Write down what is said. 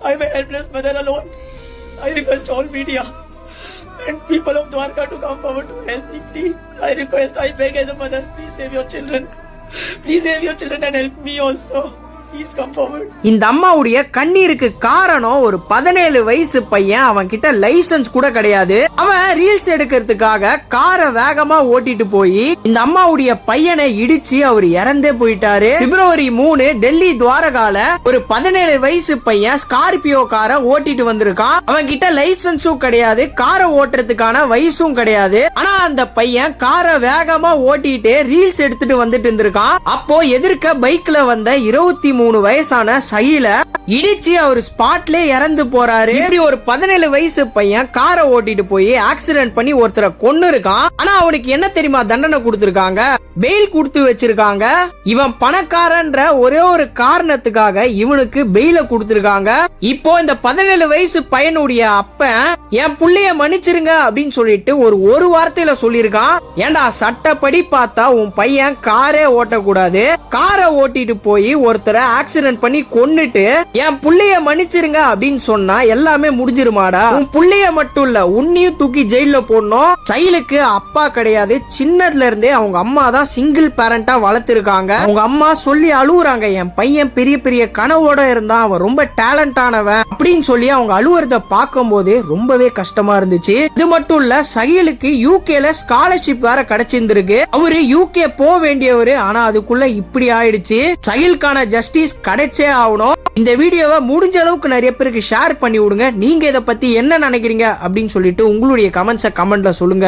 I'm a helpless mother alone. I request all media and people of Dwarka to come forward to help me, please. I request, I beg as a mother, please save your children. Please save your children and help me also. Please come forward. இந்த அம்மாவுடைய கண்ணீருக்கு காரணம் ஒரு 17 வயசு பையன், அவன் கிட்ட licence கூட கிடையாது. அவன் ரீல்ஸ் எடுக்கிறதுக்காக காரை வேகமா ஓட்டிட்டு போய் இந்த அம்மாவுடைய பையனை இடிச்சு அவர் இறந்தே போயிட்டாரு. பிப்ரவரி 3 டெல்லி துவாரகால ஒரு 17 வயசு பையன் ஸ்கார்பியோ காரை ஓட்டிட்டு வந்திருக்கான். அவன் கிட்ட லைசன்ஸும் கிடையாது, காரை ஓட்டுறதுக்கான வயசும் கிடையாது. ஆனா அந்த பையன் காரை வேகமா ஓட்டிட்டு ரீல்ஸ் எடுத்துட்டு வந்துட்டு இருந்திருக்கான். அப்போ எதிர்க்க பைக்ல வந்த 23 வயசான சகில இடிச்சு அவர் ஸ்பாட்ல இறந்து போறாரு. இப்படி ஒரு 17 வயசு பையன் காரை ஓட்டிட்டு போய் ஆக்சிடென்ட் பண்ணி ஒருத்தரை கொன்னு இருக்கான். ஆனா அவனுக்கு என்ன தெரியுமா தண்டனை கொடுத்திருக்காங்க? பெயில் கொடுத்து வச்சிருக்காங்க. இவன் பணக்காரன்ற ஒரே ஒரு காரணத்துக்காக இவனுக்கு பெயில கொடுத்திருக்காங்க. இப்போ இந்த 17 வயசு பையனுடைய அப்பன் என் புள்ளைய மன்னிச்சிருங்க அப்படின்னு சொல்லிட்டு ஒரு வார்த்தையில சொல்லிருக்கான். ஏண்டா சட்டப்படி பார்த்தா உன் பையன் காரே ஓட்டக்கூடாது, காரை ஓட்டிட்டு போய் ஒருத்தரை ஆக்சிடென்ட் பண்ணி கொன்னுட்டு என் புள்ளைய மன்னிச்சிருங்க அப்படின்னு சொன்னா எல்லாமே முடிஞ்சிருமாடா? உன் புள்ளைய மட்டும் இல்ல உன்னையும் தூக்கி ஜெயில போடணும். சைலுக்கு அப்பா கிடையாது, சின்னதுல இருந்தே அவங்க அம்மா தான் சிங்கிள் பேரண்டா வளர்த்திருக்காங்க. அவங்க அம்மா சொல்லி அழுவுறாங்க, என் பையன் பெரிய பெரிய கனவோட இருந்தான், அவன் ரொம்ப டேலண்டானவன் அப்படின்னு சொல்லி அவங்க அழுவுறத பார்க்கும் போது ரொம்பவே கஷ்டமா இருந்துச்சு. இது மட்டும் இல்ல, சகிலுக்கு யூகேல ஸ்காலர்ஷிப் வேற கிடைச்சிருந்திருக்கு. அவரு யூகே போக வேண்டியவரு, ஆனா அதுக்குள்ள இப்படி ஆயிடுச்சு. சகிலுக்கான ஜஸ்டிஸ் கிடைச்சே ஆகணும். இந்த வீடியோவை முடிஞ்ச அளவுக்கு நிறைய பேருக்கு ஷேர் பண்ணி விடுங்க. நீங்க இதை பத்தி என்ன நினைக்கிறீங்க அப்படின்னு சொல்லிட்டு உங்களுடைய கமெண்ட்ஸை கமெண்ட்ல சொல்லுங்க.